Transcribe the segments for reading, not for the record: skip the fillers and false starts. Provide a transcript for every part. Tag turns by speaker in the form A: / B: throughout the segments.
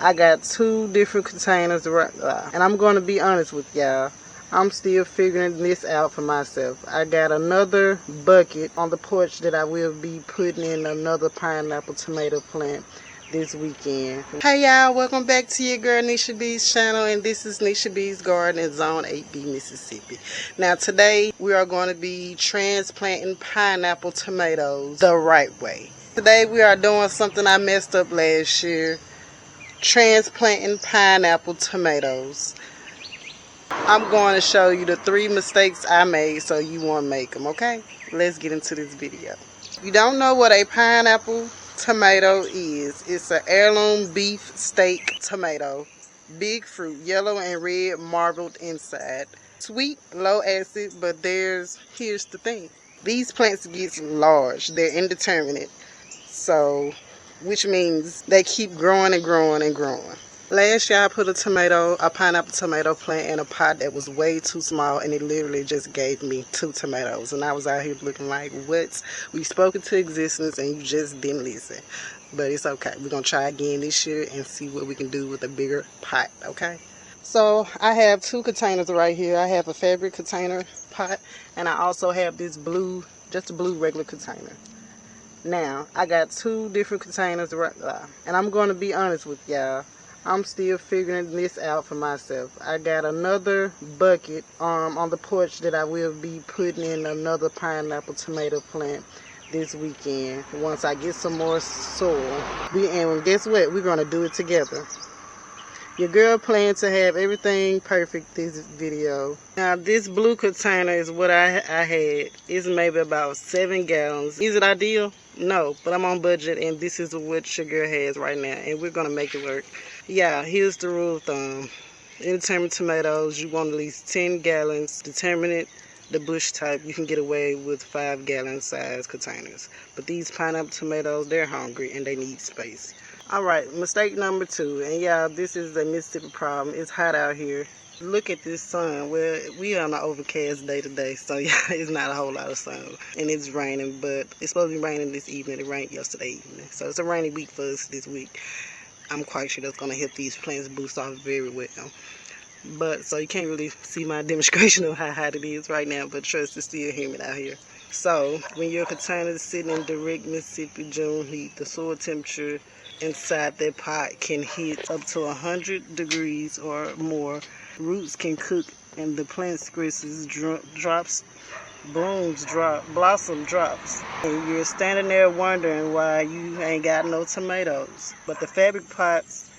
A: I got two different containers, and I'm going to be honest with y'all. I'm still figuring this out for myself. I got another bucket on the porch that I will be putting in another pineapple tomato plant this weekend. Hey y'all, welcome back to your girl Nisha B's channel, and this is Nisha B's Garden in Zone 8B, Mississippi. Now today we are going to be transplanting pineapple tomatoes the right way. Today we are doing something I messed up last year, transplanting pineapple tomatoes. I'm going to show you the 3 mistakes I made so you won't make them, okay? Let's get into this video. If you don't know what a pineapple tomato is, it's an heirloom beef steak tomato. Big fruit, yellow and red marbled inside. Sweet, low acid, but here's the thing. These plants get large. They're indeterminate. So, which means they keep growing and growing and growing. Last year I put a pineapple tomato plant in a pot that was way too small, and it literally just gave me 2 tomatoes. And I was out here looking like, what? We spoke into existence and you just didn't listen. But it's okay. We're going to try again this year and see what we can do with a bigger pot, okay? So I have 2 containers right here. I have a fabric container pot, and I also have this blue, just a blue regular container. Now, I got 2 different containers and I'm going to be honest with y'all. I'm still figuring this out for myself. I got another bucket on the porch that I will be putting in another pineapple tomato plant this weekend once I get some more soil. And guess what? We're going to do it together. Your girl planned to have everything perfect this video. Now this blue container is what I had. It's maybe about 7 gallons. Is it ideal? No, but I'm on budget, and this is what your girl has right now, and we're going to make it work. Yeah, here's the rule of thumb. Indeterminate tomatoes, you want at least 10 gallons. Determinate the bush type, you can get away with 5-gallon size containers. But these pineapple tomatoes, they're hungry and they need space. Alright, mistake number 2. And yeah, this is a Mississippi problem. It's hot out here. Look at this sun. Well, we are on an overcast day today, so yeah, it's not a whole lot of sun. And it's raining, but it's supposed to be raining this evening. It rained yesterday evening. So it's a rainy week for us this week. I'm quite sure that's going to help these plants boost off very well. But, so you can't really see my demonstration of how hot it is right now, but trust, it's still humid out here. So, when your container is sitting in direct Mississippi June heat, the soil temperature inside that pot can hit up to 100 degrees or more. Roots can cook, and the plant stresses, drops, blossom drops. And you're standing there wondering why you ain't got no tomatoes. But the fabric pots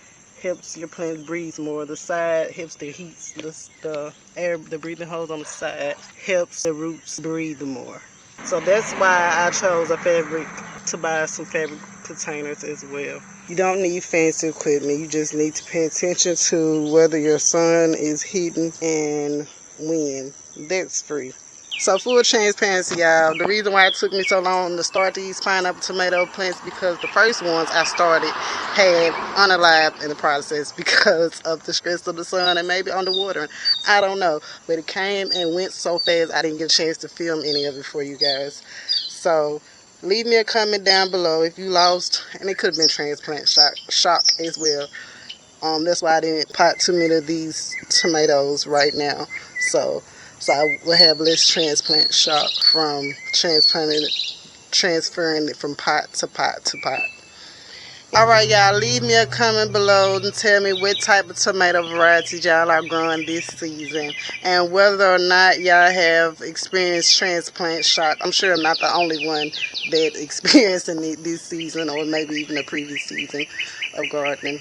A: helps your plants breathe more. The side helps the heat, the air, the breathing holes on the side helps the roots breathe more. So that's why I chose to buy some fabric containers as well. You don't need fancy equipment. You just need to pay attention to whether your sun is hitting and when. That's free. So full transparency, y'all, the reason why it took me so long to start these pineapple tomato plants, because the first ones I started had unalived in the process because of the stress of the sun and maybe underwatering. I don't know, but it came and went so fast I didn't get a chance to film any of it for you guys. So leave me a comment down below if you lost, and it could have been transplant shock as well. That's why I didn't pot too many of these tomatoes right now. So I will have less transplant shock from transferring it from pot to pot to pot. Alright y'all, leave me a comment below and tell me what type of tomato varieties y'all are growing this season, and whether or not y'all have experienced transplant shock. I'm sure I'm not the only one that experiencing it this season, or maybe even the previous season of gardening.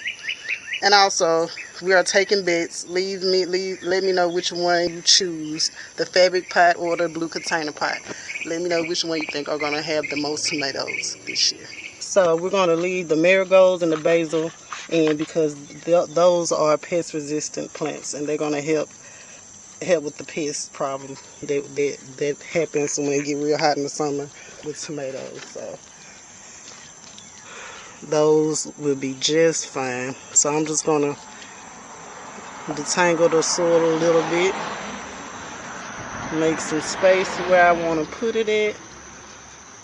A: And also, we are taking bets. Let me know which one you choose, the fabric pot or the blue container pot. Let me know which one you think are going to have the most tomatoes this year. So we're going to leave the marigolds and the basil in, because those are pest resistant plants, and they're going to help with the pest problem that happens when it get real hot in the summer with tomatoes. So those will be just fine. So I'm just gonna detangle the soil a little bit, make some space where I want to put it at,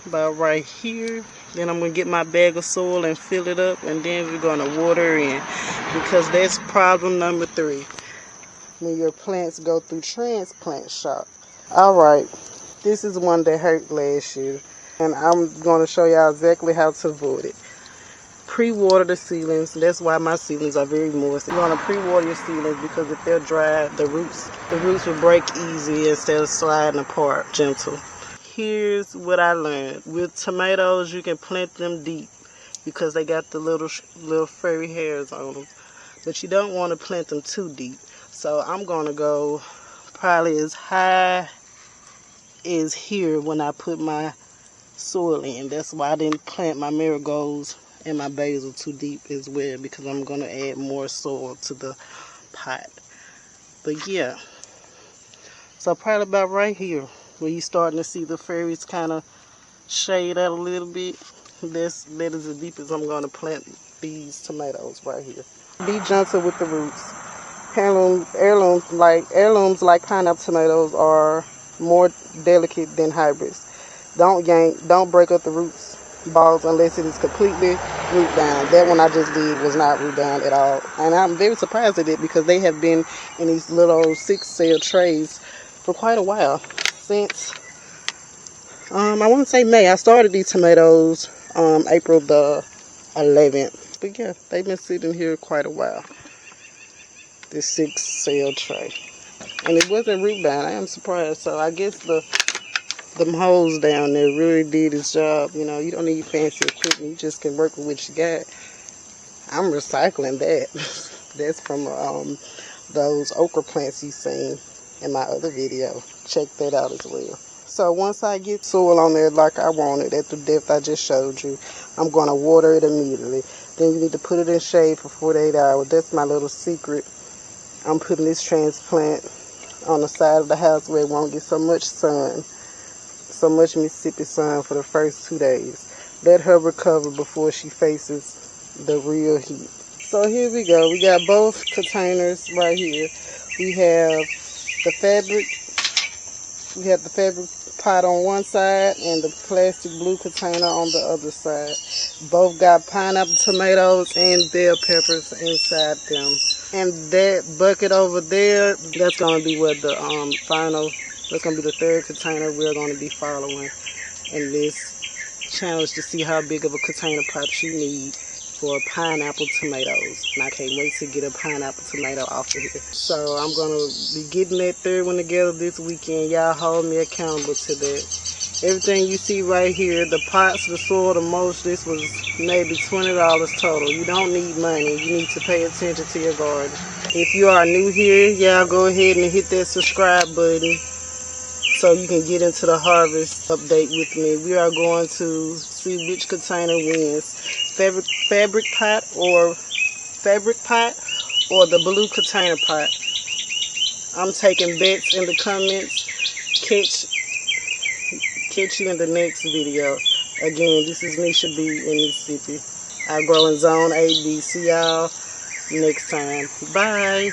A: about right here. Then I'm going to get my bag of soil and fill it up, and then we're going to water in, because that's problem number 3 when your plants go through transplant shock. Alright, this is one that hurt last year, and I'm going to show y'all exactly how to avoid it. Pre-water the seedlings. That's why my seedlings are very moist. You want to pre-water your seedlings, because if they're dry, the roots will break easy instead of sliding apart gentle. Here's what I learned. With tomatoes, you can plant them deep because they got the little furry hairs on them. But you don't want to plant them too deep. So I'm going to go probably as high as here when I put my soil in. That's why I didn't plant my marigolds and my basil too deep as well, because I'm going to add more soil to the pot. But yeah, so probably about right here where you're starting to see the fairies kind of shade out a little bit. That is as deep as I'm going to plant these tomatoes right here. Be gentle with the roots. Heirlooms like pineapple tomatoes are more delicate than hybrids. Don't yank, don't break up the roots balls unless it is completely root down. That one I just did was not root down at all. And I'm very surprised at it, because they have been in these little 6-cell trays for quite a while. Since, I want to say May. I started these tomatoes April the 11th. But yeah, they've been sitting here quite a while. This 6-cell tray. And it wasn't root bound. I am surprised. So I guess them holes down there really did its job. You know, you don't need fancy equipment. You just can work with what you got. I'm recycling that. That's from those okra plants you seen in my other video. Check that out as well. So once I get soil on there like I want it, at the depth I just showed you, I'm going to water it immediately. Then you need to put it in shade for 48 hours. That's my little secret. I'm putting this transplant on the side of the house where it won't get so much sun, so much Mississippi sun for the first 2 days. Let her recover before she faces the real heat. So here we go. We got both containers right here. We have the fabric pot on one side and the plastic blue container on the other side. Both got pineapple tomatoes and bell peppers inside them. And that bucket over there, that's going to be what the that's going to be the 3rd container we're going to be following in this challenge, to see how big of a container pot you need for pineapple tomatoes. And I can't wait to get a pineapple tomato off of here. So I'm going to be getting that 3rd one together this weekend. Y'all hold me accountable to that. Everything you see right here, the pots, the soil, the mulch, this was maybe $20 total. You don't need money. You need to pay attention to your garden. If you are new here, y'all go ahead and hit that subscribe button so you can get into the harvest update with me. We are going to see which container wins. Fabric pot or the blue container pot. I'm taking bets in the comments. Catch you in the next video. Again, this is Nisha B in Mississippi. I grow in Zone A, B. See y'all next time. Bye.